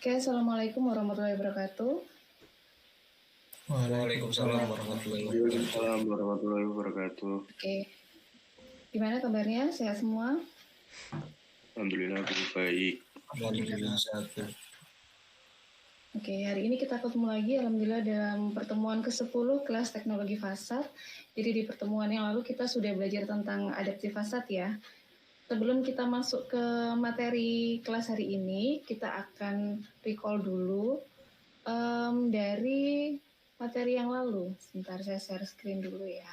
Oke, Assalamualaikum warahmatullahi wabarakatuh. Waalaikumsalam warahmatullahi wabarakatuh. Oke, gimana kabarnya? Sehat semua? Alhamdulillah baik. Alhamdulillah sehat. Oke, hari ini kita ketemu lagi alhamdulillah dalam pertemuan ke-10 kelas teknologi fasad. Jadi di pertemuan yang lalu kita sudah belajar tentang adaptif fasad ya. Sebelum kita masuk ke materi kelas hari ini, kita akan recall dulu dari materi yang lalu. Sebentar saya share screen dulu ya.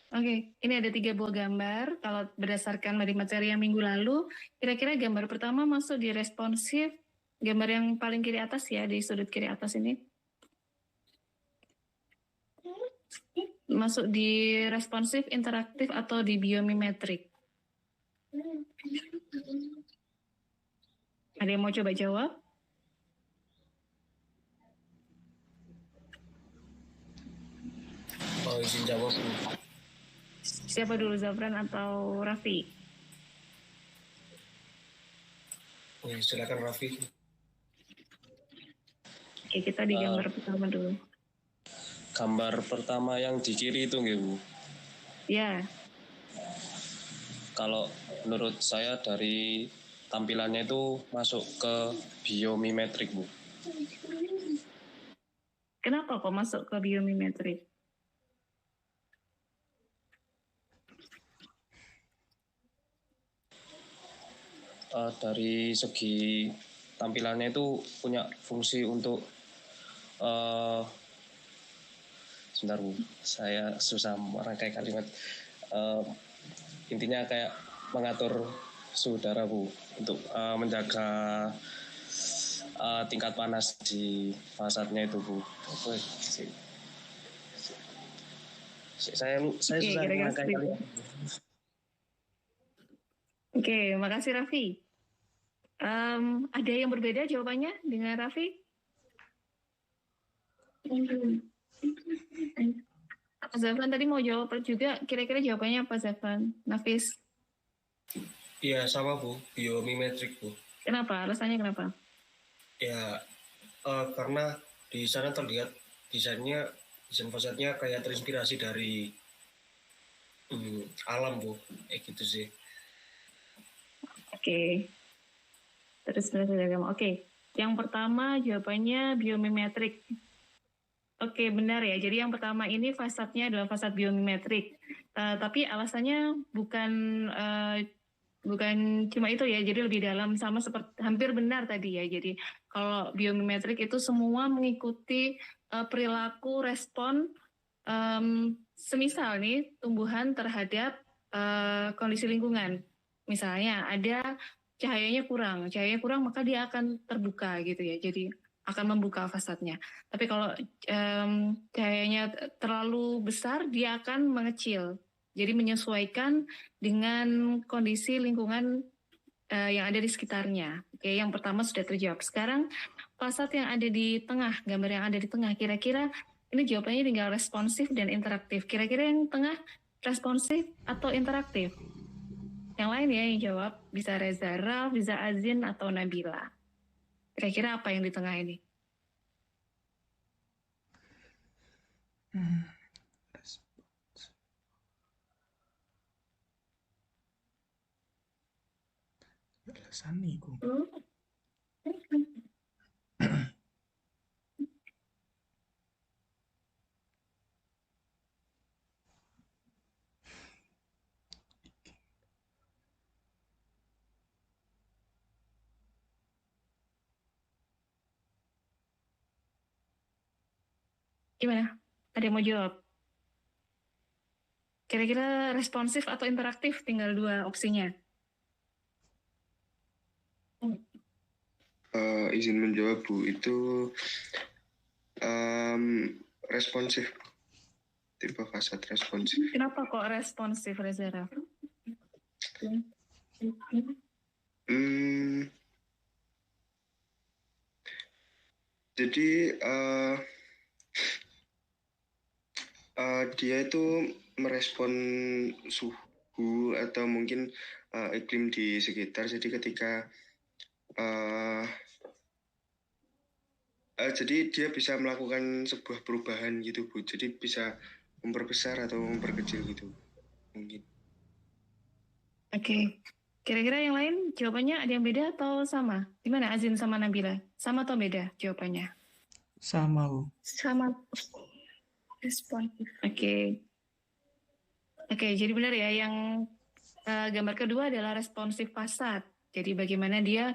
Oke, ini ada 3 buah gambar. Kalau berdasarkan dari materi yang minggu lalu, kira-kira gambar pertama masuk di responsif, gambar yang paling kiri atas ya, di sudut kiri atas ini. Masuk di responsif, interaktif, atau di biomimetrik. Ada yang mau coba jawab? Oh, izin jawab. Siapa dulu, Zafran atau Raffi? Silakan Raffi. Oke, kita di gambar pertama dulu. Gambar pertama yang di kiri itu nggih, Bu. Ya. Kalau menurut saya dari tampilannya itu masuk ke biomimetrik, Bu. Kenapa kok masuk ke biomimetrik? Dari segi tampilannya itu punya fungsi untuk sebentar, Bu, saya susah merangkai kalimat. Intinya kayak mengatur suhu udara, Bu, untuk menjaga tingkat panas di fasadnya itu, Bu. Saya susah merangkai kalimat. Oke, makasih Raffi. Ada yang berbeda jawabannya dengan Raffi? Zafran tadi mau jawab juga, kira-kira jawabannya apa Zafran? Nafis? Iya sama Bu, biomimetrik Bu. Kenapa? Alasannya kenapa? Ya karena di sana terlihat desain fasadnya kayak terinspirasi dari alam Bu, gitu sih. Oke. Terus Oke. Yang pertama jawabannya biomimetrik. Oke, benar ya. Jadi yang pertama ini fasadnya adalah fasad biomimetrik. Tapi alasannya bukan cuma itu ya. Jadi lebih dalam, sama seperti hampir benar tadi ya. Jadi kalau biomimetrik itu semua mengikuti perilaku respon semisal nih tumbuhan terhadap kondisi lingkungan. Misalnya ada cahayanya kurang maka dia akan terbuka gitu ya. Jadi akan membuka fasadnya. Tapi kalau cahayanya terlalu besar, dia akan mengecil. Jadi menyesuaikan dengan kondisi lingkungan yang ada di sekitarnya. Oke, yang pertama sudah terjawab. Sekarang fasad yang ada di tengah, gambar yang ada di tengah, kira-kira ini jawabannya tinggal responsif dan interaktif. Kira-kira yang tengah responsif atau interaktif? Yang lain ya yang jawab, bisa Reza, Raf, bisa Azin, atau Nabila. Kira-kira apa yang di tengah ini? Respons. Alasan nih, Gung. Gimana? Ada yang mau jawab? Kira-kira responsif atau interaktif? Tinggal 2 opsinya. Izin menjawab Bu, itu responsif, tipe fasad responsif. Kenapa kok responsif, Reza? Jadi dia itu merespon suhu atau mungkin iklim di sekitar. Jadi ketika jadi dia bisa melakukan sebuah perubahan gitu Bu. Jadi bisa memperbesar atau memperkecil gitu mungkin. Oke. Kira-kira yang lain jawabannya ada yang beda atau sama? Gimana Azin sama Nabila? Sama atau beda jawabannya? Sama, Bu. Sama. Responsif. Oke. Oke, jadi benar ya yang gambar kedua adalah responsif fasad. Jadi bagaimana dia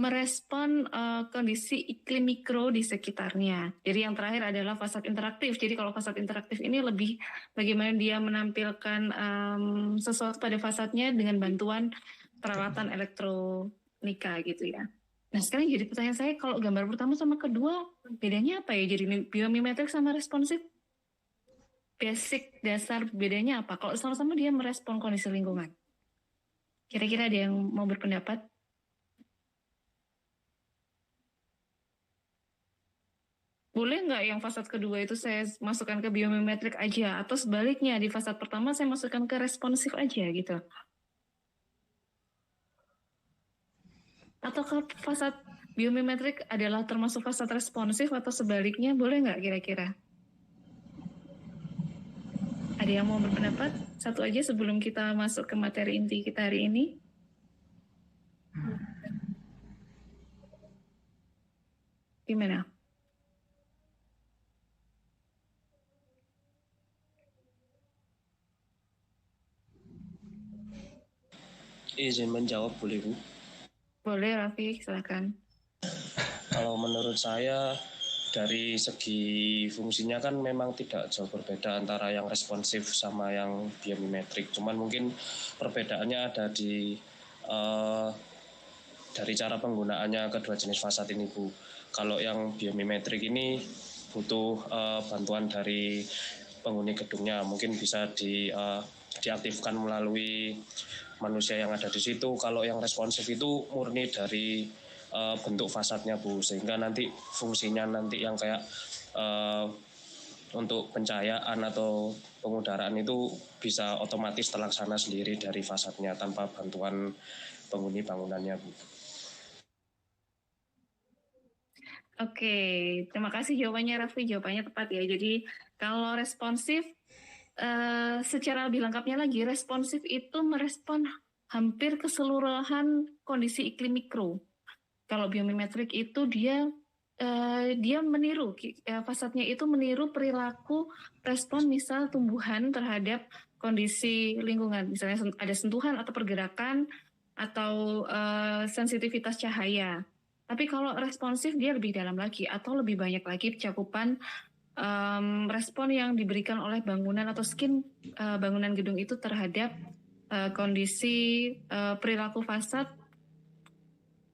merespon kondisi iklim mikro di sekitarnya. Jadi yang terakhir adalah fasad interaktif. Jadi kalau fasad interaktif ini lebih bagaimana dia menampilkan sesuatu pada fasadnya dengan bantuan peralatan elektronika gitu ya. Nah sekarang jadi pertanyaan saya, kalau gambar pertama sama kedua bedanya apa ya? Jadi biomimetrik sama responsif, basic dasar bedanya apa? Kalau sama-sama dia merespon kondisi lingkungan. Kira-kira ada yang mau berpendapat? Boleh nggak yang fasad kedua itu saya masukkan ke biomimetrik aja? Atau sebaliknya, di fasad pertama saya masukkan ke responsif aja gitu? Atau ke fasad biomimetrik adalah termasuk fasad responsif atau sebaliknya? Boleh nggak kira-kira? Ada yang mau berpendapat? Satu aja sebelum kita masuk ke materi inti kita hari ini. Gimana? Izin menjawab boleh Bu? Boleh Raffi, silakan. Kalau menurut saya dari segi fungsinya kan memang tidak jauh berbeda antara yang responsif sama yang biomimetrik. Cuman mungkin perbedaannya ada di dari cara penggunaannya kedua jenis fasad ini Bu. Kalau yang biomimetrik ini butuh bantuan dari penghuni gedungnya, mungkin bisa diaktifkan melalui manusia yang ada di situ. Kalau yang responsif itu murni dari bentuk fasadnya Bu, sehingga nanti fungsinya nanti yang kayak untuk pencahayaan atau pengudaraan itu bisa otomatis terlaksana sendiri dari fasadnya tanpa bantuan penghuni bangunannya Bu. Oke, terima kasih jawabannya Raffi, jawabannya tepat ya. Jadi kalau responsif, secara lebih lengkapnya lagi, responsif itu merespon hampir keseluruhan kondisi iklim mikro. Kalau biomimetrik itu dia meniru, fasadnya itu meniru perilaku respon misal tumbuhan terhadap kondisi lingkungan. Misalnya ada sentuhan atau pergerakan atau sensitivitas cahaya. Tapi kalau responsif dia lebih dalam lagi atau lebih banyak lagi cakupan respon yang diberikan oleh bangunan atau skin bangunan gedung itu terhadap kondisi perilaku fasad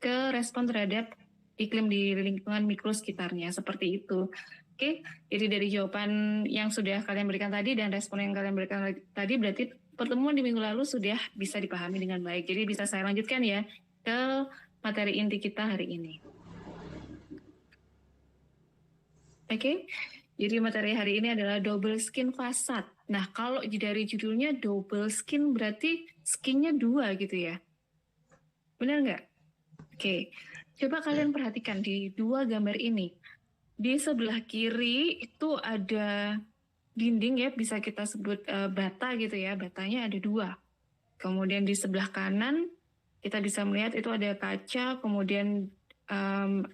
ke respon terhadap iklim di lingkungan mikro sekitarnya, seperti itu. Oke, jadi dari jawaban yang sudah kalian berikan tadi dan respon yang kalian berikan tadi, berarti pertemuan di minggu lalu sudah bisa dipahami dengan baik. Jadi bisa saya lanjutkan ya ke materi inti kita hari ini. Oke, jadi materi hari ini adalah double skin fasad. Nah, kalau dari judulnya double skin berarti skinnya dua gitu ya? Benar nggak? Oke, coba kalian perhatikan di dua gambar ini. Di sebelah kiri itu ada dinding ya, bisa kita sebut bata gitu ya, batanya ada dua. Kemudian di sebelah kanan kita bisa melihat itu ada kaca, kemudian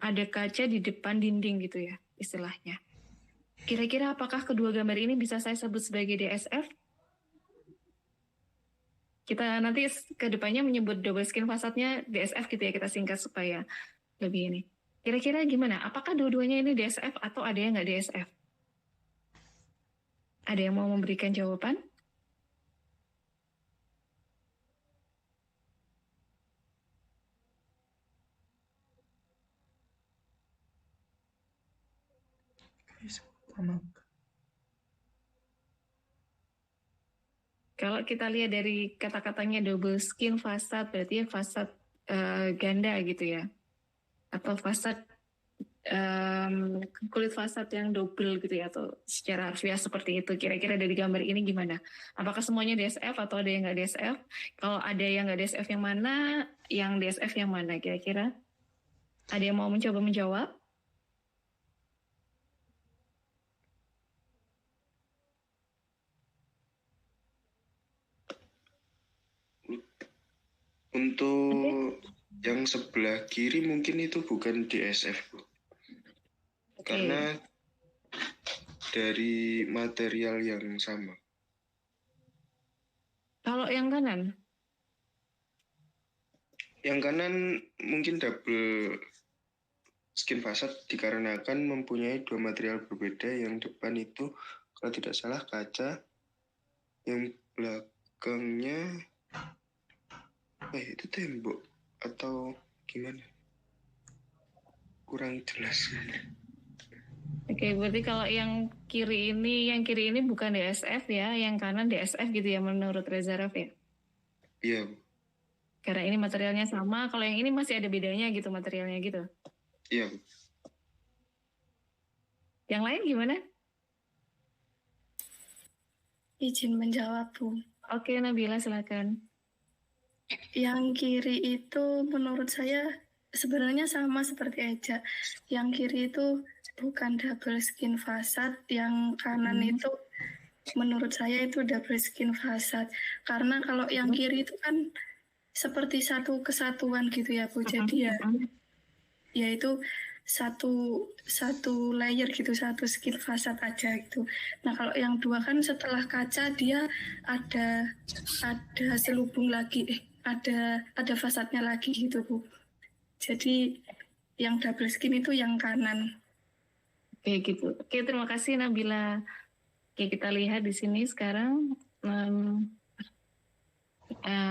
ada kaca di depan dinding gitu ya istilahnya. Kira-kira apakah kedua gambar ini bisa saya sebut sebagai DSF? Kita nanti ke depannya menyebut double skin fasadnya DSF gitu ya, kita singkat supaya lebih ini. Kira-kira gimana? Apakah dua-duanya ini DSF atau ada yang nggak DSF? Ada yang mau memberikan jawaban? Kalau kita lihat dari kata-katanya double skin fasad, berarti fasad ganda gitu ya, atau fasad kulit fasad yang double gitu ya, atau secara harfiah seperti itu. Kira-kira dari gambar ini gimana? Apakah semuanya DSF atau ada yang nggak DSF? Kalau ada yang nggak DSF yang mana, yang DSF yang mana kira-kira? Ada yang mau mencoba menjawab? Untuk yang sebelah kiri mungkin itu bukan DSF, Bu. Karena dari material yang sama. Kalau yang kanan? Yang kanan mungkin double skin fasad dikarenakan mempunyai dua material berbeda. Yang depan itu kalau tidak salah kaca, yang belakangnya itu tembok atau gimana? Kurang jelas. Oke, berarti kalau yang kiri ini bukan DSF ya, yang kanan DSF gitu ya menurut Reza Raf ya? Iya, Bu. Karena ini materialnya sama, kalau yang ini masih ada bedanya gitu materialnya gitu. Iya, Bu. Yang lain gimana? Izin menjawab, Bu. Oke, Nabila silakan. Yang kiri itu menurut saya sebenarnya sama seperti Eja. Yang kiri itu bukan double skin fasad, yang kanan itu menurut saya itu double skin fasad. Karena kalau yang kiri itu kan seperti satu kesatuan gitu ya, Bu. Jadi ya itu satu layer gitu, satu skin fasad aja gitu. Nah kalau yang dua kan setelah kaca dia ada selubung lagi, ada fasadnya lagi gitu, Bu. Jadi yang double skin itu yang kanan. Oke gitu. Oke, terima kasih Nabila. Oke, kita lihat di sini sekarang.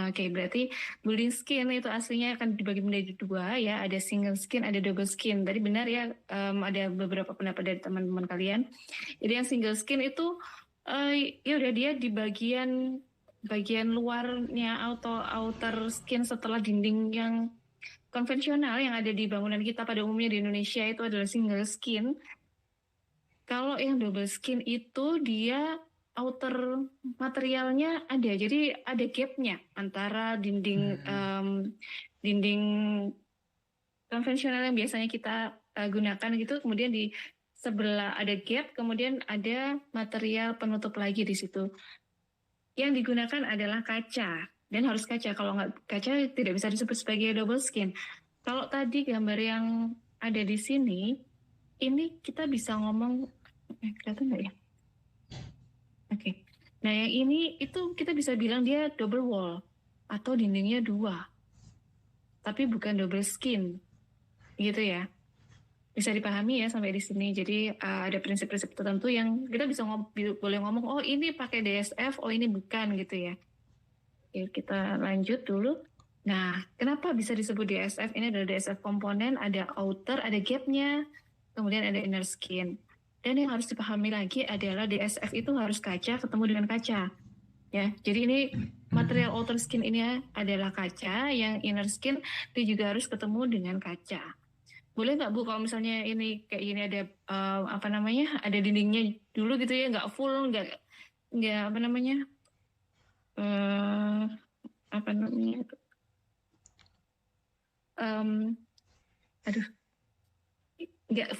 Oke, berarti building skin itu aslinya akan dibagi menjadi dua ya, ada single skin, ada double skin. Tadi benar ya, ada beberapa pendapat dari teman-teman kalian. Jadi yang single skin itu ya udah dia di bagian luarnya atau outer skin setelah dinding yang konvensional yang ada di bangunan kita pada umumnya di Indonesia itu adalah single skin. Kalau yang double skin itu dia outer materialnya ada, jadi ada gapnya antara dinding konvensional yang biasanya kita gunakan gitu, kemudian di sebelah ada gap, kemudian ada material penutup lagi di situ. Yang digunakan adalah kaca, dan harus kaca. Kalau nggak kaca tidak bisa disebut sebagai double skin. Kalau tadi gambar yang ada di sini, ini kita bisa ngomong, kelihatan nggak ya? Oke. Nah yang ini itu kita bisa bilang dia double wall atau dindingnya dua, tapi bukan double skin, gitu ya. Bisa dipahami ya sampai di sini. Jadi ada prinsip-prinsip tertentu yang kita bisa boleh ngomong, oh ini pakai DSF, oh ini bukan gitu ya. Oke, kita lanjut dulu. Nah, kenapa bisa disebut DSF? Ini adalah DSF komponen, ada outer, ada gapnya, kemudian ada inner skin. Dan yang harus dipahami lagi adalah DSF itu harus kaca ketemu dengan kaca. Ya, jadi ini material outer skin ini adalah kaca, yang inner skin itu juga harus ketemu dengan kaca. Boleh nggak Bu kalau misalnya ini kayak gini ada ada dindingnya dulu gitu ya, nggak full, nggak nggak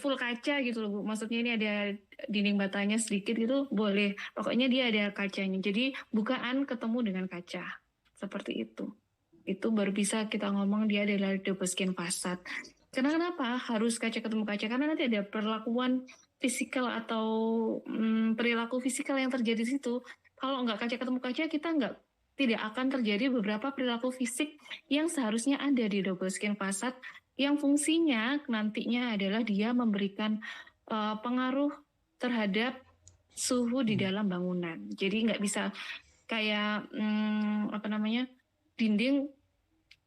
full kaca gitu loh Bu. Maksudnya ini ada dinding batanya sedikit gitu, boleh. Pokoknya dia ada kacanya. Jadi bukaan ketemu dengan kaca. Seperti itu. Itu baru bisa kita ngomong dia adalah double skin fasad. Karena kenapa harus kaca ketemu kaca? Karena nanti ada perlakuan fisikal atau perilaku fisikal yang terjadi di situ. Kalau nggak kaca ketemu kaca, kita tidak akan terjadi beberapa perilaku fisik yang seharusnya ada di double skin fasad, yang fungsinya nantinya adalah dia memberikan pengaruh terhadap suhu di dalam bangunan. Jadi nggak bisa kayak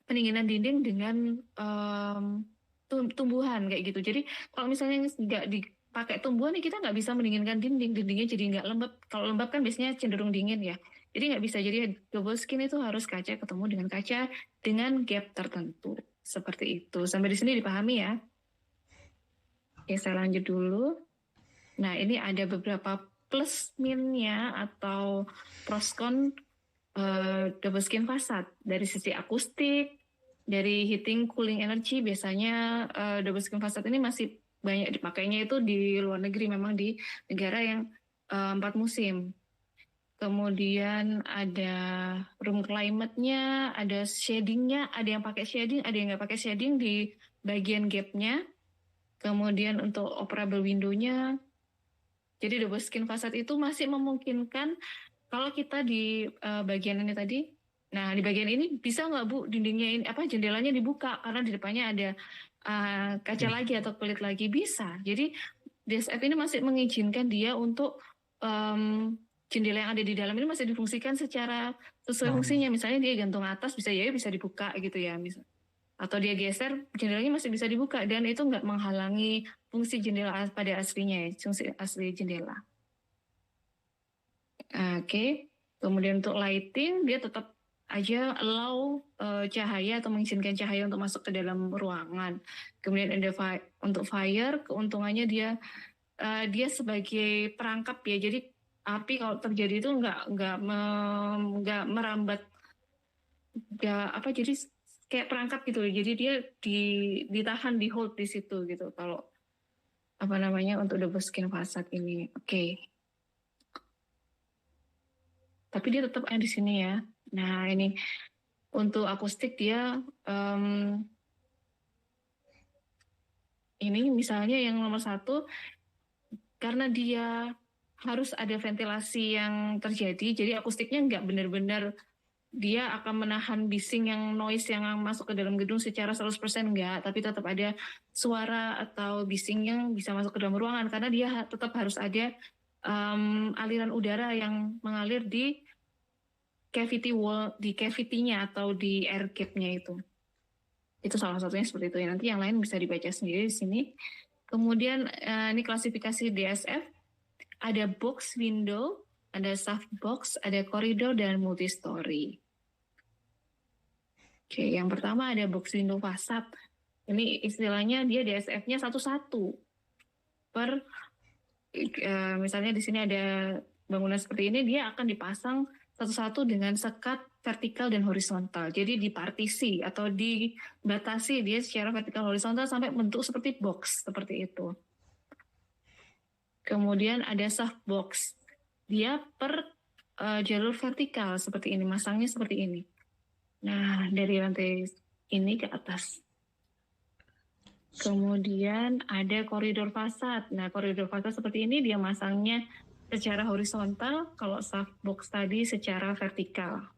pendinginan dinding dengan tumbuhan kayak gitu. Jadi kalau misalnya nggak dipakai tumbuhan, kita nggak bisa mendinginkan dindingnya jadi nggak lembab. Kalau lembab kan biasanya cenderung dingin ya. Jadi nggak bisa. Jadi double skin itu harus kaca ketemu dengan kaca dengan gap tertentu. Seperti itu. Sampai di sini dipahami ya? Oke, saya lanjut dulu. Nah, ini ada beberapa plus minnya atau pros con double skin facade. Dari sisi akustik, dari heating cooling energy, biasanya double skin facade ini masih banyak dipakainya itu di luar negeri, memang di negara yang 4 musim. Kemudian ada room climate-nya, ada shading-nya, ada yang pakai shading, ada yang nggak pakai shading di bagian gap-nya. Kemudian untuk operable window-nya, jadi double skin facade itu masih memungkinkan kalau kita di bagian ini tadi. Nah, di bagian ini bisa nggak Bu dindingnya ini jendelanya dibuka karena di depannya ada kaca lagi atau kulit lagi, bisa. Jadi DSF ini masih mengizinkan dia untuk jendela yang ada di dalam ini masih difungsikan secara sesuai fungsinya. Misalnya dia gantung atas bisa dibuka gitu ya, misal. Atau dia geser, jendelanya masih bisa dibuka dan itu nggak menghalangi fungsi jendela pada aslinya, fungsi asli jendela. Oke. Kemudian untuk lighting dia tetap aja allow cahaya atau mengizinkan cahaya untuk masuk ke dalam ruangan. Kemudian ada untuk fire, keuntungannya dia sebagai perangkap ya. Jadi api kalau terjadi itu nggak merambat, jadi kayak perangkap gitu. Jadi dia ditahan, di hold di situ gitu. Kalau untuk double skin facade ini, oke. Tapi dia tetap ada di sini ya. Nah ini untuk akustik dia ini misalnya yang nomor 1, karena dia harus ada ventilasi yang terjadi, jadi akustiknya nggak benar-benar dia akan menahan bising yang noise yang masuk ke dalam gedung secara 100% enggak, tapi tetap ada suara atau bising yang bisa masuk ke dalam ruangan karena dia tetap harus ada aliran udara yang mengalir di cavity wall, di cavity-nya atau di air gap-nya itu. Itu salah satunya seperti itu ya. Nanti yang lain bisa dibaca sendiri di sini. Kemudian ini klasifikasi DSF, ada box window, ada soft box, ada koridor dan multi-story. Oke, yang pertama ada box window facade. Ini istilahnya dia DSF-nya satu-satu. Misalnya di sini ada bangunan seperti ini, dia akan dipasang satu-satu dengan sekat vertikal dan horizontal. Jadi dipartisi atau dibatasi dia secara vertikal horizontal sampai bentuk seperti box, seperti itu. Kemudian ada soft box. Dia per jalur vertikal seperti ini, masangnya seperti ini. Nah, dari lantai ini ke atas. Kemudian ada koridor fasad. Nah, koridor fasad seperti ini dia masangnya secara horizontal, kalau soft box tadi secara vertikal.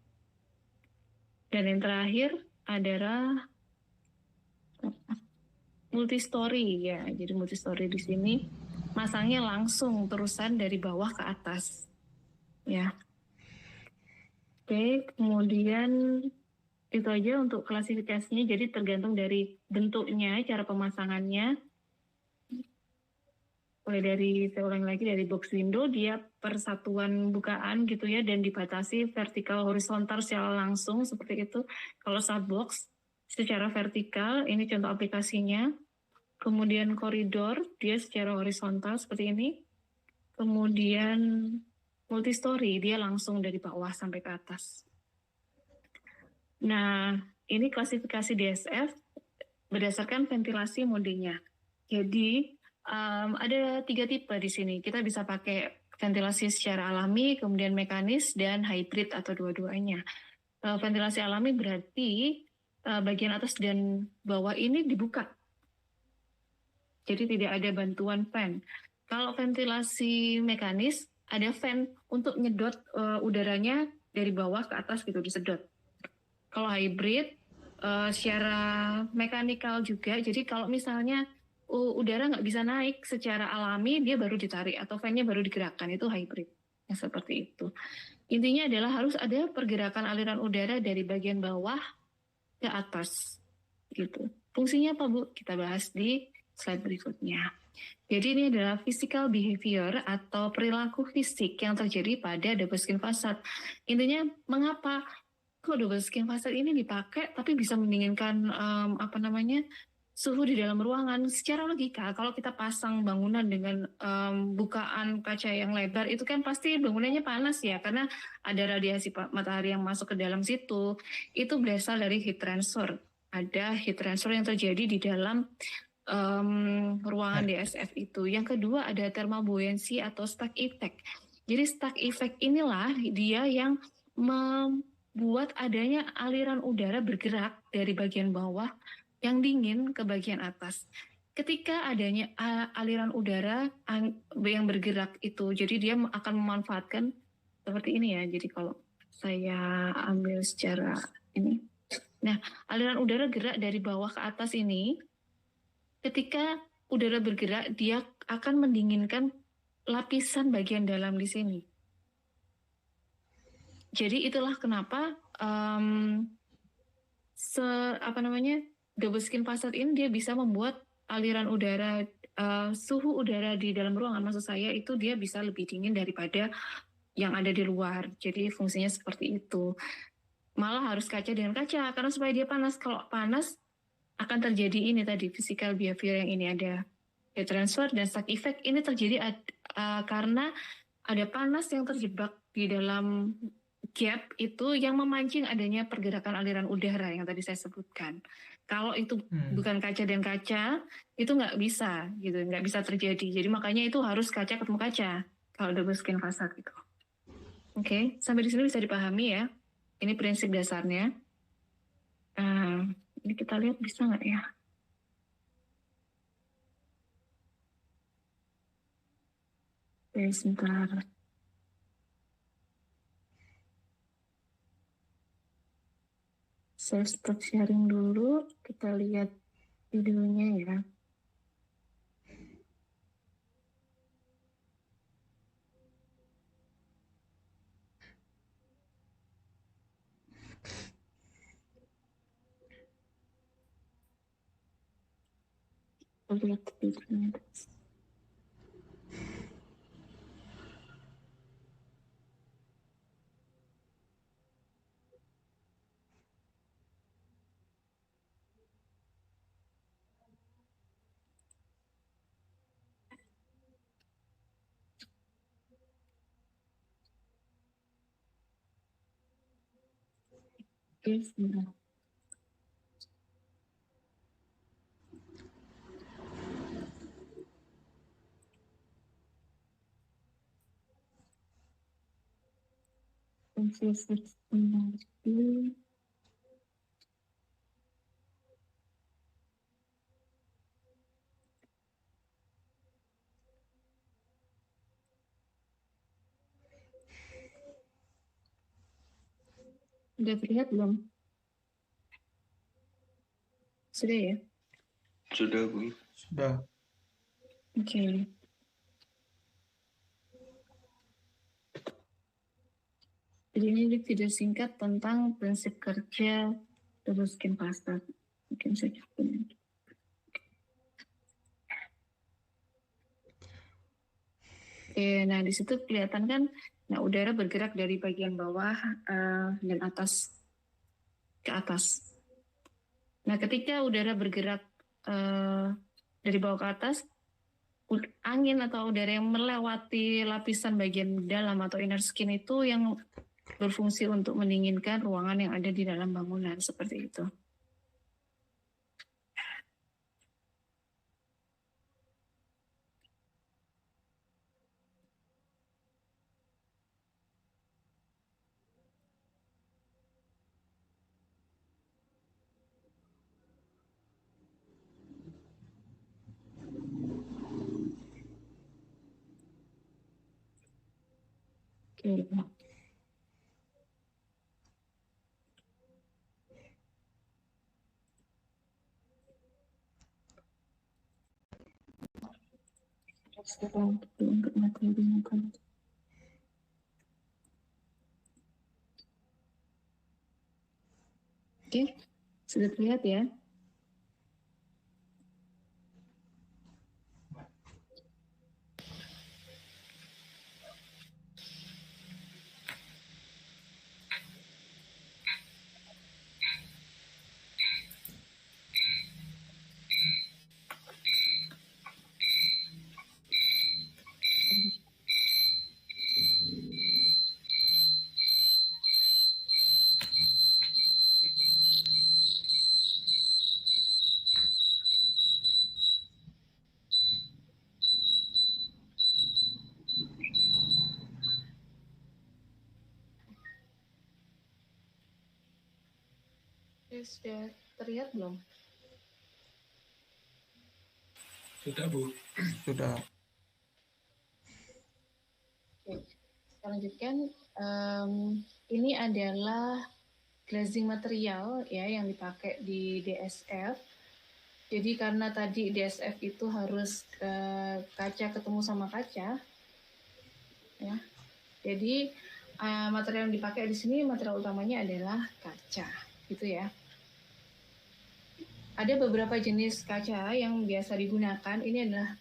Dan yang terakhir adalah multi-story ya. Jadi multi-story di sini masangnya langsung terusan dari bawah ke atas. Ya. Oke, kemudian itu aja untuk klasifikasinya. Jadi tergantung dari bentuknya, cara pemasangannya. Mulai saya ulang lagi, dari box window dia persatuan bukaan gitu ya, dan dibatasi vertikal horizontal secara langsung seperti itu. Kalau subbox secara vertikal, ini contoh aplikasinya. Kemudian koridor dia secara horizontal seperti ini. Kemudian multi-story dia langsung dari bawah sampai ke atas. Nah, ini klasifikasi DSF berdasarkan ventilasi modenya. Jadi ada 3 tipe di sini. Kita bisa pakai ventilasi secara alami, kemudian mekanis, dan hybrid atau dua-duanya. Ventilasi alami berarti bagian atas dan bawah ini dibuka. Jadi tidak ada bantuan fan. Kalau ventilasi mekanis, ada fan untuk nyedot udaranya dari bawah ke atas gitu, disedot. Kalau hybrid, secara mekanikal juga, jadi kalau misalnya udara nggak bisa naik secara alami, dia baru ditarik atau fan-nya baru digerakkan, itu hybrid. Yang seperti itu. Intinya adalah harus ada pergerakan aliran udara dari bagian bawah ke atas. Gitu. Fungsinya apa, Bu? Kita bahas di slide berikutnya. Jadi ini adalah physical behavior atau perilaku fisik yang terjadi pada double skin facade. Intinya mengapa kok double skin facade ini dipakai tapi bisa mendinginkan suhu di dalam ruangan. Secara logika, kalau kita pasang bangunan dengan bukaan kaca yang lebar, itu kan pasti bangunannya panas ya, karena ada radiasi matahari yang masuk ke dalam situ. Itu berasal dari heat transfer. Ada heat transfer yang terjadi di dalam ruangan DSF itu. Yang kedua ada thermal buoyancy atau stuck effect. Jadi stuck effect inilah dia yang membuat adanya aliran udara bergerak dari bagian bawah yang dingin ke bagian atas. Ketika adanya aliran udara yang bergerak itu, jadi dia akan memanfaatkan seperti ini ya. Jadi kalau saya ambil secara ini, nah aliran udara gerak dari bawah ke atas ini. Ketika udara bergerak, dia akan mendinginkan lapisan bagian dalam di sini. Jadi itulah kenapa double skin facade ini dia bisa membuat aliran udara, suhu udara di dalam ruangan, maksud saya itu dia bisa lebih dingin daripada yang ada di luar. Jadi fungsinya seperti itu. Malah harus kaca dengan kaca, karena supaya dia panas. Kalau panas akan terjadi ini tadi, physical behavior yang ini ada heat transfer dan stuck effect. Ini terjadi karena ada panas yang terjebak di dalam gap itu yang memancing adanya pergerakan aliran udara yang tadi saya sebutkan. Kalau itu bukan kaca dan kaca, itu nggak bisa gitu, nggak bisa terjadi. Jadi makanya itu harus kaca ketemu kaca kalau double skin facade gitu. Oke, sampai di sini bisa dipahami ya. Ini prinsip dasarnya. Ini kita lihat bisa nggak ya? Oke, sebentar. Saya stop sharing dulu, kita lihat videonya ya. Lihat videonya. Oke, sebentar. Udah terlihat belum? Sudah ya? Sudah, Bu. Sudah. Oke. Jadi ini video singkat tentang prinsip kerja double skin facade. Mungkin saya coba. Oke, nah di situ kelihatan kan, nah udara bergerak dari bagian bawah dan atas ke atas. Nah ketika udara bergerak dari bawah ke atas, angin atau udara yang melewati lapisan bagian dalam atau inner skin itu yang berfungsi untuk mendinginkan ruangan yang ada di dalam bangunan, seperti itu. Oke. Untuk materinya kan. Oke, sudah terlihat ya. Oke, sudah terlihat belum? Sudah, Bu. Sudah. Oke, kita lanjutkan. Ini adalah glazing material ya yang dipakai di DSF. Jadi karena tadi DSF itu harus kaca ketemu sama kaca, ya. Jadi material yang dipakai di sini material utamanya adalah kaca, gitu ya. Ada beberapa jenis kaca yang biasa digunakan. Ini adalah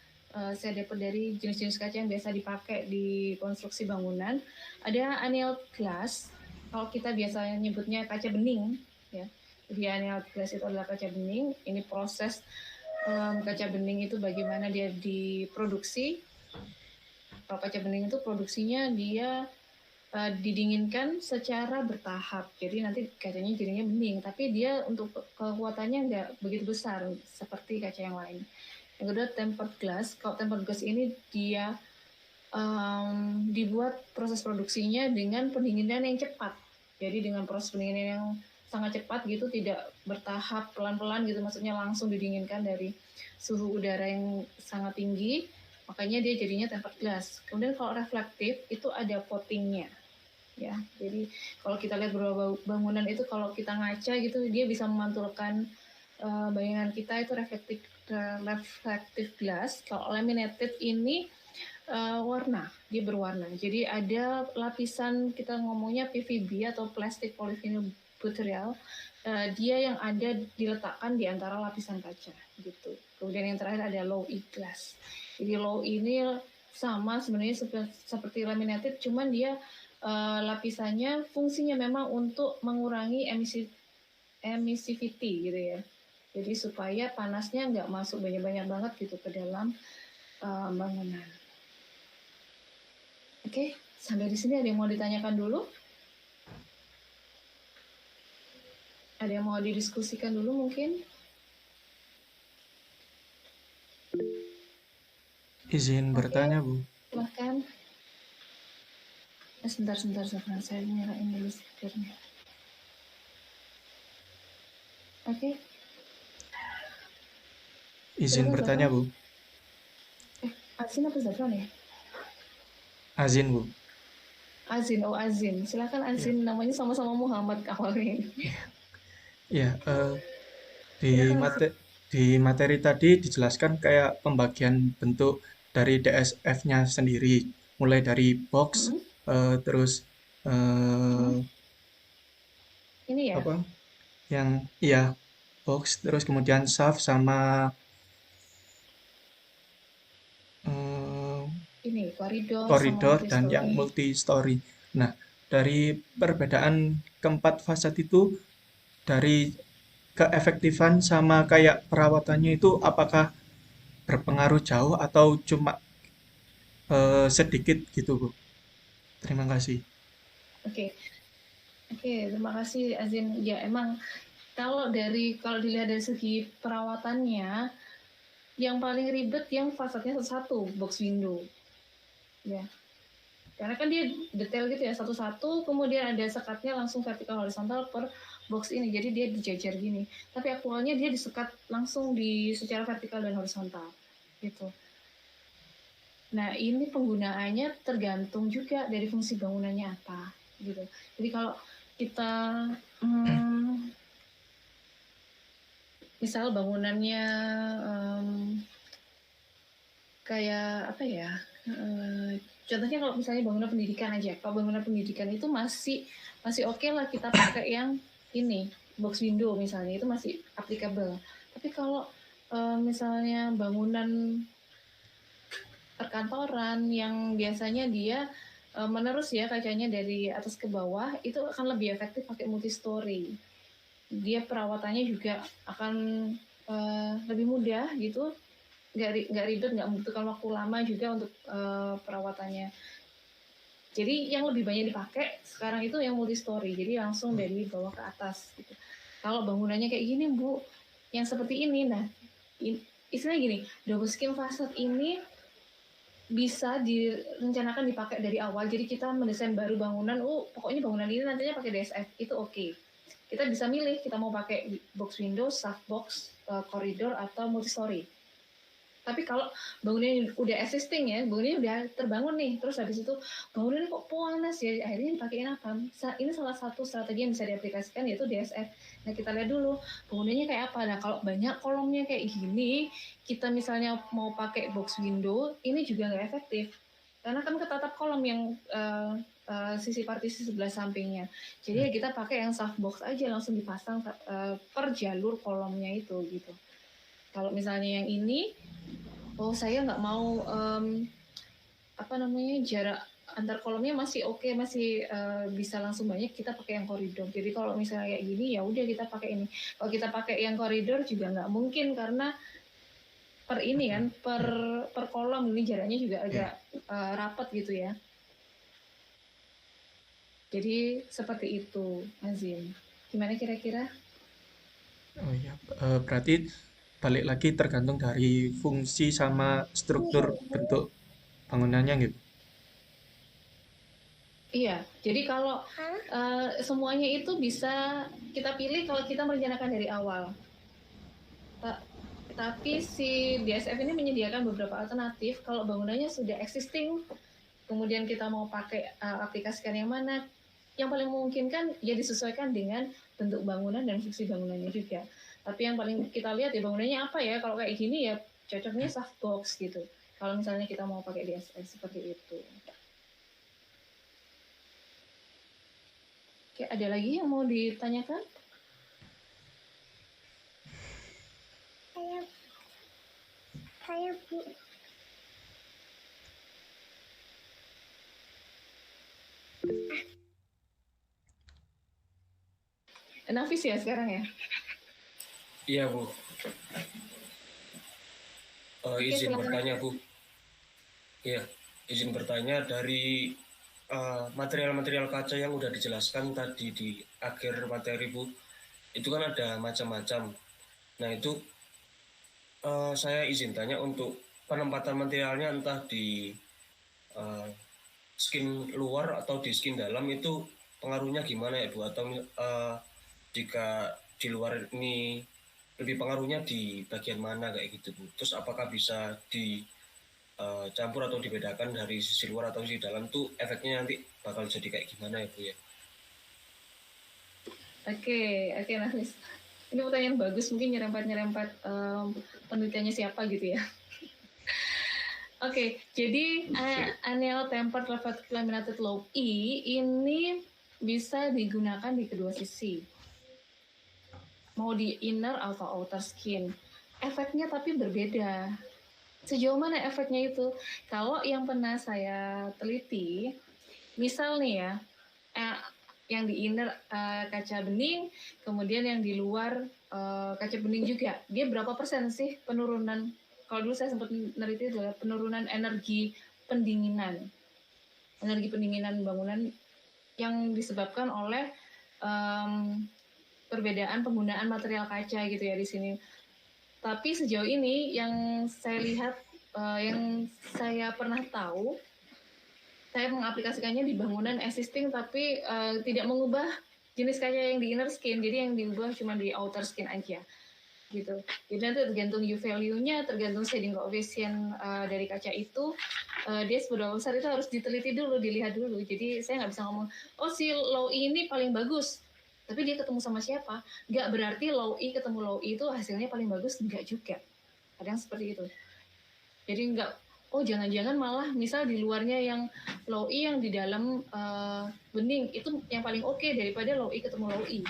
saya dapat dari jenis-jenis kaca yang biasa dipakai di konstruksi bangunan. Ada annealed glass. Kalau kita biasanya nyebutnya kaca bening, ya. Jadi annealed glass itu adalah kaca bening. Ini proses kaca bening itu bagaimana dia diproduksi. Kalau kaca bening itu produksinya dia didinginkan secara bertahap. Jadi nanti kacanya jadinya bening, tapi dia untuk kekuatannya nggak begitu besar seperti kaca yang lain. Yang kedua tempered glass. Kalau tempered glass ini dia dibuat proses produksinya dengan pendinginan yang cepat. Jadi dengan proses pendinginan yang sangat cepat gitu, tidak bertahap pelan-pelan gitu, maksudnya langsung didinginkan dari suhu udara yang sangat tinggi. Makanya dia jadinya tempered glass. Kemudian kalau reflektif itu ada coatingnya. Ya, jadi kalau kita lihat beberapa bangunan itu kalau kita ngaca gitu dia bisa memantulkan bayangan kita, itu reflective glass. Kalau laminated ini warna, dia berwarna. Jadi ada lapisan, kita ngomongnya PVB atau plastic polyvinyl butyryl, dia yang ada diletakkan di antara lapisan kaca gitu. Kemudian yang terakhir ada low E glass. Jadi low ini sama sebenarnya seperti laminated, cuman dia lapisannya fungsinya memang untuk mengurangi emissivity gitu ya. Jadi supaya panasnya nggak masuk banyak-banyak banget gitu ke dalam bangunan. Oke, sampai di sini ada yang mau ditanyakan dulu? Ada yang mau didiskusikan dulu mungkin? Izin bertanya, Bu. Silahkan. Sebentar, saya nyalain dulu speakernya. Oke. Izin bertanya, Bu. Azin apa Zafran ya? Azin, Bu. Azin, Azin. Silakan Azin, namanya sama-sama Muhammad awalnya. Ya, di materi tadi dijelaskan kayak pembagian bentuk dari DSF-nya sendiri, mulai dari box, terus Ini ya? apa? Yang box, terus kemudian shaft sama ini koridor sama dan yang multi-story. Nah, dari perbedaan keempat fasad itu, dari keefektifan sama kayak perawatannya itu apakah berpengaruh jauh atau cuma sedikit gitu, Bu? Terima kasih. Oke, terima kasih Azin. Ya emang kalau dilihat dari segi perawatannya, yang paling ribet yang fasadnya satu box window, ya. Karena kan dia detail gitu ya, satu-satu, kemudian ada sekatnya langsung vertikal horizontal per box ini, jadi dia dijajar gini. Tapi aktualnya dia disekat langsung secara vertikal dan horizontal, gitu. Nah, ini penggunaannya tergantung juga dari fungsi bangunannya apa, gitu. Jadi kalau kita misal bangunannya kayak apa ya? Contohnya kalau misalnya bangunan pendidikan aja, kalau bangunan pendidikan itu masih oke lah kita pakai yang ini box window misalnya, itu masih applicable. Tapi kalau misalnya bangunan perkantoran yang biasanya dia menerus ya kacanya dari atas ke bawah, itu akan lebih efektif pakai multi-story. Dia perawatannya juga akan lebih mudah gitu, nggak ribet, nggak membutuhkan waktu lama juga untuk perawatannya. Jadi yang lebih banyak dipakai sekarang itu yang multi-story, jadi langsung dari bawah ke atas gitu. Kalau bangunannya kayak gini Bu, yang seperti ini, nah istilahnya gini, double skin facade ini bisa direncanakan dipakai dari awal. Jadi kita mendesain baru bangunan, pokoknya bangunan ini nantinya pakai DSF, itu oke. kita bisa milih kita mau pakai box window, softbox, koridor atau multistory. Tapi kalau bangunannya udah existing ya, bangunannya udah terbangun nih, terus habis itu bangunannya kok panas ya, akhirnya dipakein apa? Ini salah satu strategi yang bisa diaplikasikan yaitu DSF. Nah kita lihat dulu bangunannya kayak apa. Nah kalau banyak kolomnya kayak gini, kita misalnya mau pakai box window, ini juga nggak efektif. Karena kan ketatap kolom yang sisi partisi sebelah sampingnya. Jadi ya kita pakai yang softbox aja, langsung dipasang per jalur kolomnya itu gitu. Kalau misalnya yang ini, saya nggak mau jarak antar kolomnya masih oke, masih bisa langsung banyak, kita pakai yang koridor. Jadi kalau misalnya kayak gini ya udah kita pakai ini. Kalau kita pakai yang koridor juga nggak mungkin karena per ini kan per kolom ini jaraknya juga agak rapat gitu ya. Jadi seperti itu, Azim. Gimana kira-kira? Oh iya, berarti balik lagi tergantung dari fungsi sama struktur bentuk bangunannya gitu. Iya, jadi kalau semuanya itu bisa kita pilih kalau kita merencanakan dari awal. Tapi si DSF ini menyediakan beberapa alternatif kalau bangunannya sudah existing, kemudian kita mau pakai aplikasikan yang mana, yang paling memungkinkan ya disesuaikan dengan bentuk bangunan dan fungsi bangunannya juga. Tapi yang paling kita lihat ya bangunannya apa ya, kalau kayak gini ya cocoknya softbox gitu. Kalau misalnya kita mau pakai DSF seperti itu. Oke, ada lagi yang mau ditanyakan? Saya Bu. Nafis ya sekarang ya? Iya, Bu. Izin silakan. bertanya, Bu. Iya, izin bertanya dari material-material kaca yang udah dijelaskan tadi di akhir materi, Bu. Itu kan ada macam-macam. Nah, itu saya izin tanya untuk penempatan materialnya entah di skin luar atau di skin dalam itu pengaruhnya gimana ya, Bu? Atau jika di luar ini lebih pengaruhnya di bagian mana kayak gitu, Bu? Terus apakah bisa dicampur atau dibedakan dari sisi luar atau sisi dalam tuh efeknya nanti bakal jadi kayak gimana ya, Bu ya? Oke, Nafis. Ini pertanyaan bagus, mungkin nyerempet penelitiannya siapa gitu ya. Oke, jadi anneal tempered laminated low E ini bisa digunakan di kedua sisi. Mau di inner atau outer skin. Efeknya tapi berbeda. Sejauh mana efeknya itu? Kalau yang pernah saya teliti, misal nih ya, yang di inner kaca bening, kemudian yang di luar kaca bening juga. Dia berapa persen sih penurunan? Kalau dulu saya sempat meneliti adalah penurunan energi pendinginan. Energi pendinginan bangunan yang disebabkan oleh perbedaan penggunaan material kaca gitu ya di sini. Tapi sejauh ini yang saya lihat, yang saya pernah tahu, saya mengaplikasikannya di bangunan existing tapi tidak mengubah jenis kaca yang di inner skin, jadi yang diubah cuma di outer skin aja gitu. Jadi nanti tergantung U value-nya, tergantung shading coefficient dari kaca itu, dia seberapa besar itu harus diteliti dulu, dilihat dulu. Jadi saya nggak bisa ngomong, oh si low E ini paling bagus, tapi dia ketemu sama siapa? Nggak berarti low E ketemu low E itu hasilnya paling bagus, nggak juga. Ada yang seperti itu. Jadi nggak, oh jangan-jangan malah misal di luarnya yang low E, yang di dalam bening, itu yang paling oke daripada low E ketemu low E.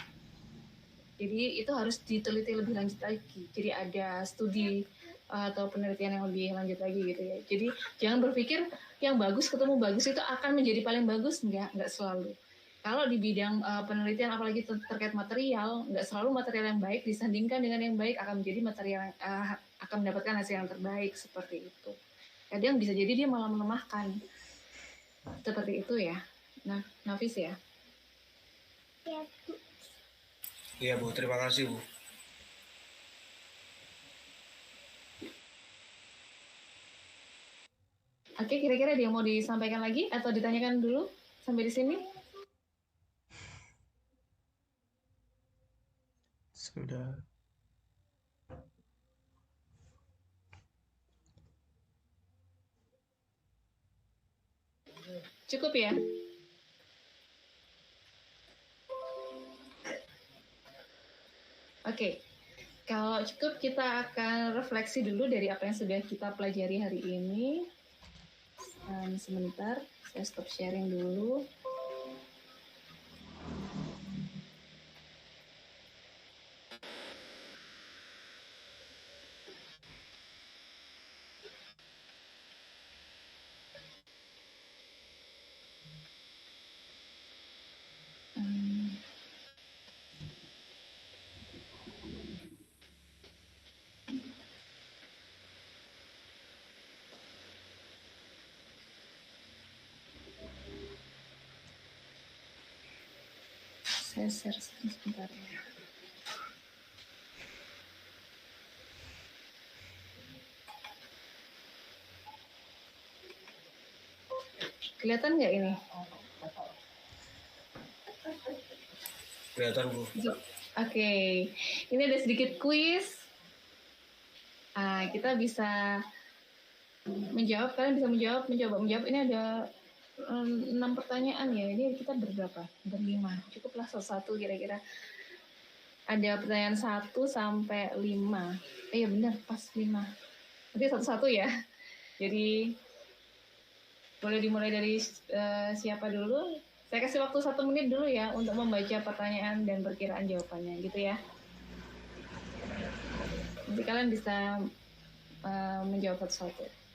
Jadi itu harus diteliti lebih lanjut lagi. Jadi ada studi atau penelitian yang lebih lanjut lagi gitu ya. Jadi jangan berpikir yang bagus ketemu bagus itu akan menjadi paling bagus, nggak selalu. Kalau di bidang penelitian apalagi terkait material, nggak selalu material yang baik disandingkan dengan yang baik akan menjadi material yang akan mendapatkan hasil yang terbaik seperti itu. Kadang bisa jadi dia malah melemahkan. Seperti itu ya. Nah, Nafis ya. Ya, Bu. Iya, Bu, terima kasih, Bu. Oke, kira-kira ada yang mau disampaikan lagi atau ditanyakan dulu sampai di sini? Sudah. Cukup ya? Oke, kalau cukup kita akan refleksi dulu dari apa yang sudah kita pelajari hari ini. Sebentar, saya stop sharing dulu. Saya share sebentar ya. Kelihatan nggak ini? Kelihatan, Bu. Oke, ini ada sedikit kuis. Kita bisa menjawab, kalian bisa menjawab. Ini ada 6 pertanyaan ya. Ini kita berberapa? Berlima. Cukuplah satu kira-kira. Ada pertanyaan 1 sampai 5. Iya benar, pas 5. Nanti satu-satu ya. Jadi boleh dimulai dari siapa dulu? Saya kasih waktu 1 menit dulu ya untuk membaca pertanyaan dan perkiraan jawabannya gitu ya. Nanti kalian bisa menjawab satu-satu.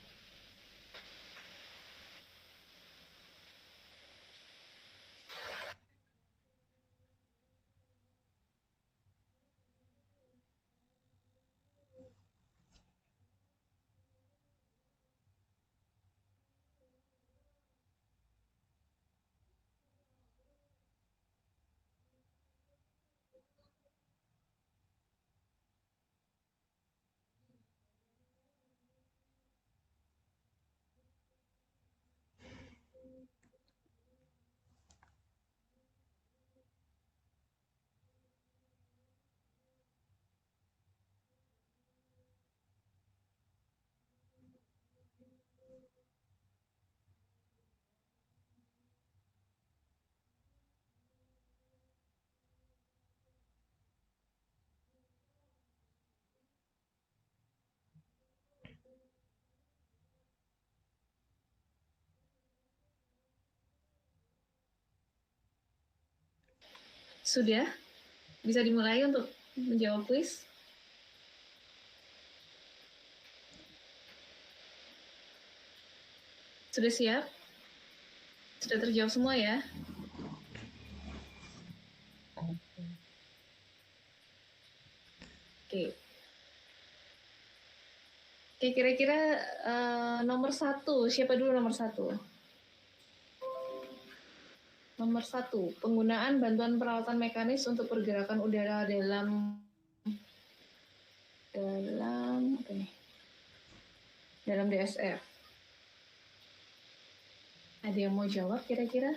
Sudah? Bisa dimulai untuk menjawab kuis? Sudah siap? Sudah terjawab semua ya? Oke. Oke, kira-kira nomor 1, siapa dulu nomor 1? Nomor 1, penggunaan bantuan peralatan mekanis untuk pergerakan udara dalam DSF. Ada yang mau jawab kira-kira?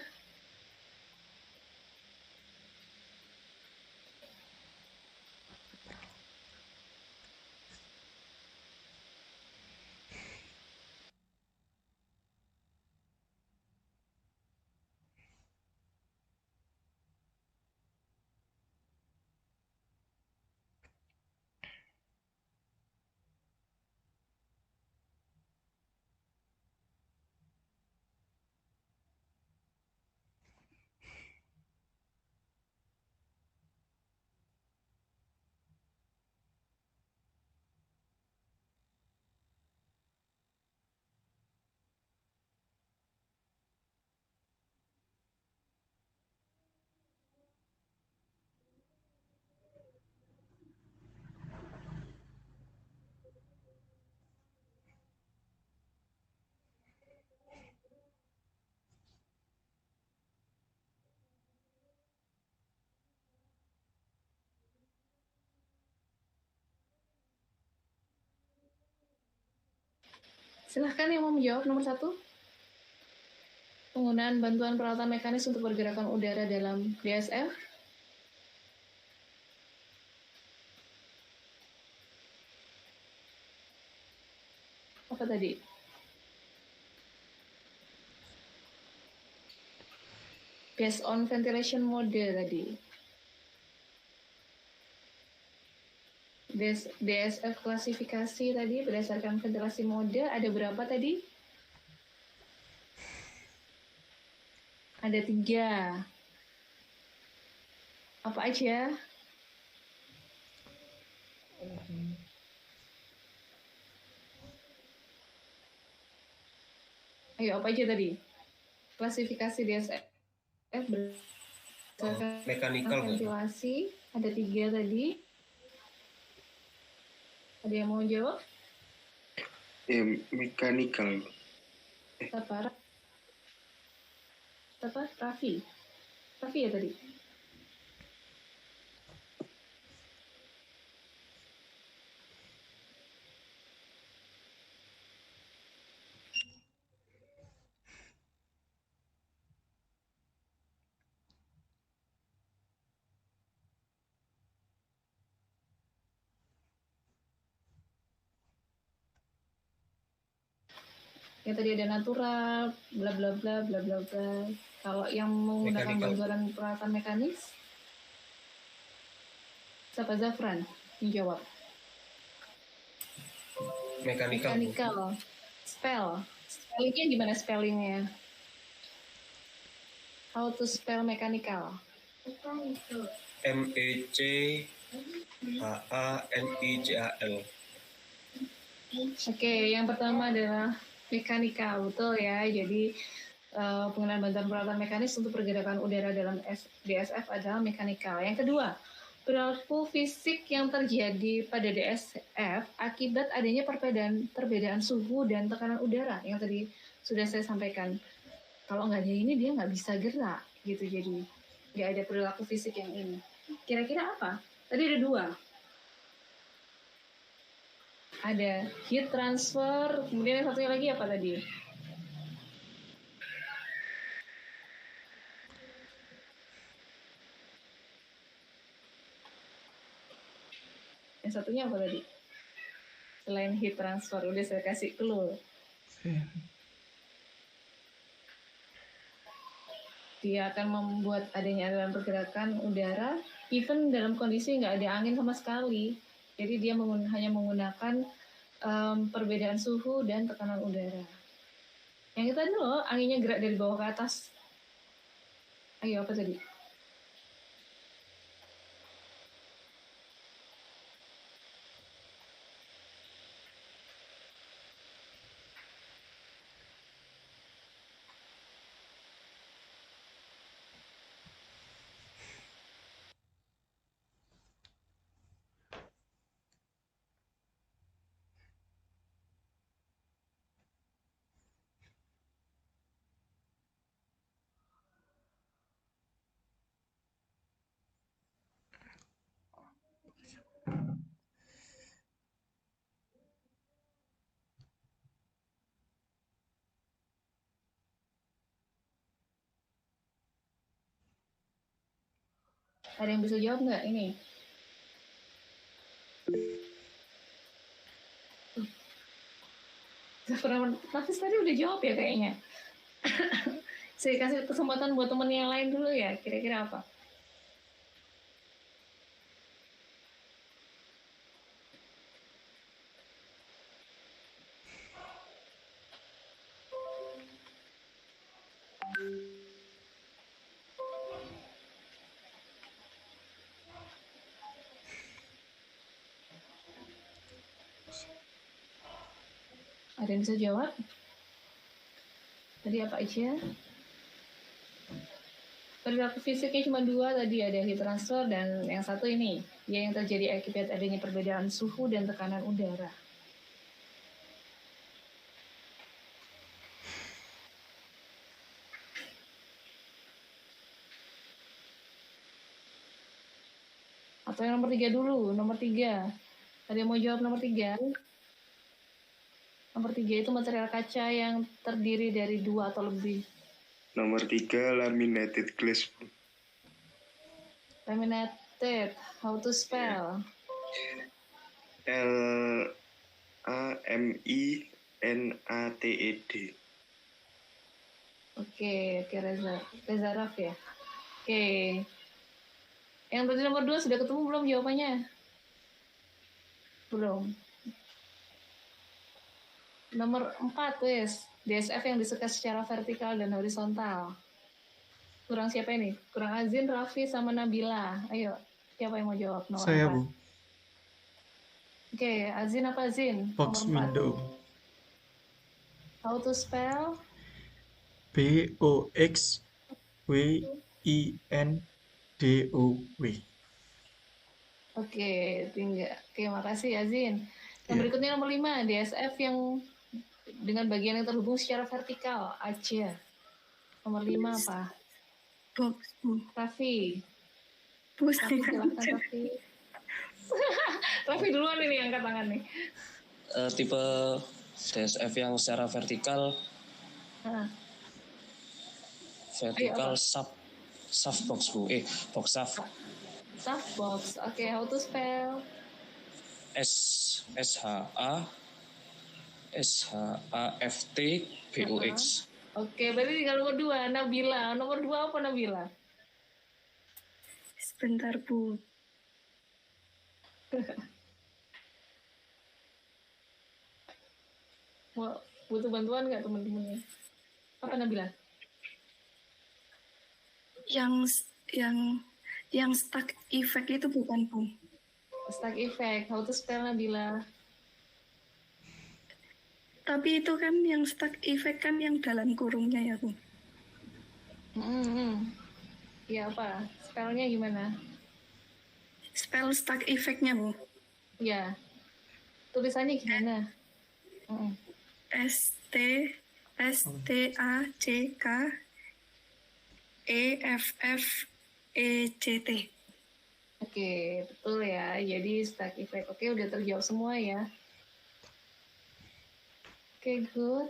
Silahkan yang mau menjawab nomor 1. Penggunaan bantuan peralatan mekanis untuk pergerakan udara dalam DSF. Apa tadi? Based on ventilation mode tadi. DSF klasifikasi tadi berdasarkan ventilasi mode ada berapa tadi? Ada 3. Apa aja? Ayo, apa aja tadi? Klasifikasi DSF berdasarkan Mechanical nggak? ventilasi ada 3 tadi. Ada yang mau jawab? Mechanical. Apa? Raffi ya tadi? Ya tadi ada natural, bla bla bla bla bla bla. Kalau yang menggunakan bantuan peralatan mekanis, siapa? Zafran yang jawab. Mechanical. Spellingnya gimana spellingnya? How to spell mechanical? MECHANICAL. Oke, yang pertama adalah mechanical, betul ya. Jadi penggunaan bantuan peralatan mekanis untuk pergerakan udara dalam DSF adalah mechanical. Yang kedua, perilaku fisik yang terjadi pada DSF akibat adanya perbedaan suhu dan tekanan udara yang tadi sudah saya sampaikan. Kalau nggak ada ini dia nggak bisa gerak gitu, jadi nggak ada perilaku fisik yang ini. Kira-kira apa? Tadi ada 2. Ada heat transfer, kemudian yang satunya lagi apa tadi? Yang satunya apa tadi? Selain heat transfer, udah saya kasih clue. Dia akan membuat adanya aliran pergerakan udara, even dalam kondisi nggak ada angin sama sekali. Jadi dia hanya menggunakan perbedaan suhu dan tekanan udara. Yang kita dulu, anginnya gerak dari bawah ke atas. Ayo, apa tadi? Ada yang bisa jawab nggak ini? Nafis tadi udah jawab ya kayaknya. Saya kasih kesempatan buat temen yang lain dulu ya. Kira-kira apa? Ada yang bisa jawab? Tadi apa aja? Perilaku fisiknya cuma 2 tadi, ada heat transfer dan yang satu ini, yang terjadi akibat adanya perbedaan suhu dan tekanan udara. Atau yang nomor 3 dulu, nomor 3. Ada yang mau jawab nomor 3? Nomor 3 itu material kaca yang terdiri dari 2 atau lebih. Nomor 3 laminated glass. Laminated, how to spell? LAMINATED. NATED. Oke, Reza Raf ya. Oke. Yang tadi nomor 2 sudah ketemu belum jawabannya? Belum. Nomor 4, wes. DSF yang disukai secara vertikal dan horizontal. Kurang siapa ini? Kurang Azin, Raffi, sama Nabila. Ayo, siapa yang mau jawab? Nomor Saya, 4. Bu. Oke, Azin apa Azin? Box Nomor 4. window. How to spell? BOXWINDOW. Oke, tinggal. Oke, makasih Azin. Yang Iya. berikutnya nomor 5, DSF yang dengan bagian yang terhubung secara vertikal. Aceh. Nomor 5 apa? Box, Bu. Raffi. Bu, Raffi, saya silakan Raffi. Raffi duluan ini angkat tangan nih. Tipe DSF yang secara vertikal Nah, vertikal Ayo, saf box, Bu. Box saf. Soft box. Oke, how to spell? SHAFTBOX. Oke, berarti tinggal nomor 2, Nabila. Nomor 2 apa Nabila? sebentar, Bu. Mau butuh bantuan nggak teman-temannya? Apa Nabila? Yang stuck effect itu bukan, Bu. Stack effect. How to spell Nabila? Tapi itu kan yang stuck effect kan yang dalam kurungnya ya, Bu. Iya apa? Spellnya gimana? Spell stuck effect-nya, Bu. Ya. Tulisannya gimana? STACK Oke, betul ya. Jadi stack effect. Oke, udah terjawab semua ya. Oke, good.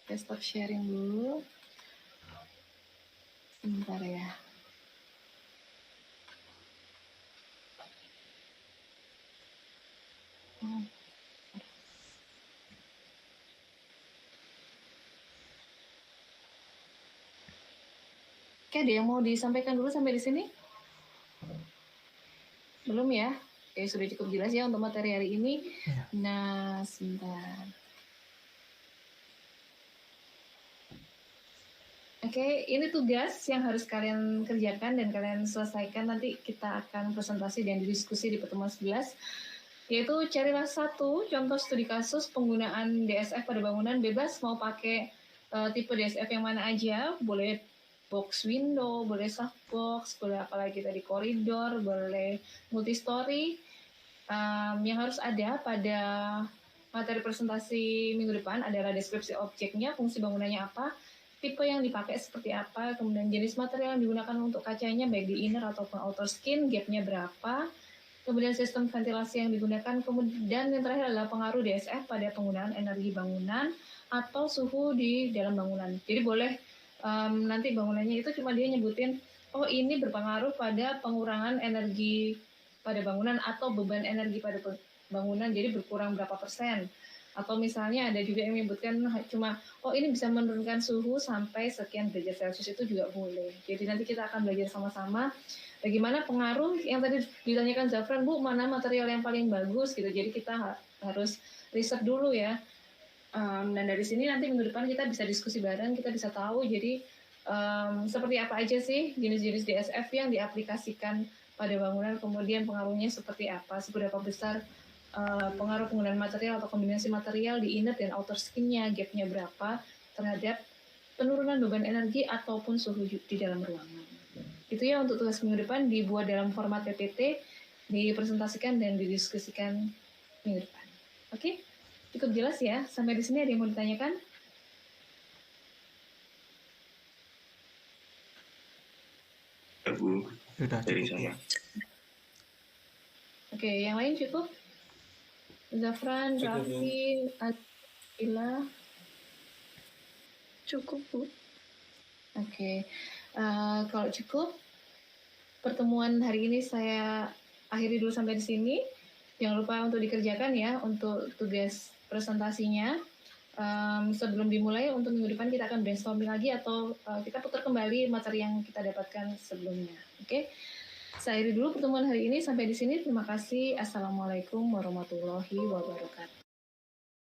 Kita stop sharing dulu. Sebentar ya. Oke, ada yang mau disampaikan dulu sampai di sini? Belum ya? Oke, sudah cukup jelas ya untuk materi hari ini. Iya. Nah, sebentar. Oke, ini tugas yang harus kalian kerjakan dan kalian selesaikan. Nanti kita akan presentasi dan diskusi di pertemuan 11. Yaitu carilah satu contoh studi kasus penggunaan DSF pada bangunan, bebas mau pakai tipe DSF yang mana aja. Boleh box window, boleh soft box, boleh apalagi tadi koridor, boleh multistory. Yang harus ada pada materi presentasi minggu depan adalah deskripsi objeknya, fungsi bangunannya apa, tipe yang dipakai seperti apa, kemudian jenis material yang digunakan untuk kacanya baik di inner ataupun outer skin, gapnya berapa, kemudian sistem ventilasi yang digunakan, kemudian yang terakhir adalah pengaruh DSF pada penggunaan energi bangunan atau suhu di dalam bangunan. Jadi boleh nanti bangunannya itu cuma dia nyebutin, oh ini berpengaruh pada pengurangan energi pada bangunan atau beban energi pada bangunan, jadi berkurang berapa persen. Atau misalnya ada juga yang menyebutkan cuma, oh ini bisa menurunkan suhu sampai sekian derajat Celcius, itu juga boleh. Jadi nanti kita akan belajar sama-sama bagaimana pengaruh yang tadi ditanyakan Zafran, Bu, mana material yang paling bagus gitu. Jadi kita harus riset dulu ya. Dan dari sini nanti minggu depan kita bisa diskusi bareng, kita bisa tahu jadi seperti apa aja sih jenis-jenis DSF yang diaplikasikan pada bangunan, kemudian pengaruhnya seperti apa, seberapa besar pengaruh penggunaan material atau kombinasi material di inner dan outer skin-nya, gap-nya berapa terhadap penurunan beban energi ataupun suhu di dalam ruangan. Itu ya untuk tugas minggu depan, dibuat dalam format PPT, dipresentasikan dan didiskusikan minggu depan. Oke? Cukup jelas ya? Sampai di sini ada yang mau ditanyakan? Ya, Bu. Sudah Dari cukup. saya. Oke, yang lain cukup? Zafran, Cukup, Bu. Raffi, Adila. Cukup, Bu. Oke, kalau cukup, pertemuan hari ini saya akhiri dulu sampai di sini. Jangan lupa untuk dikerjakan ya untuk tugas presentasinya. Sebelum dimulai, untuk minggu depan kita akan brainstorming lagi atau kita putar kembali materi yang kita dapatkan sebelumnya. Oke? Saya akhiri dulu pertemuan hari ini. Sampai di sini. Terima kasih. Assalamualaikum warahmatullahi wabarakatuh.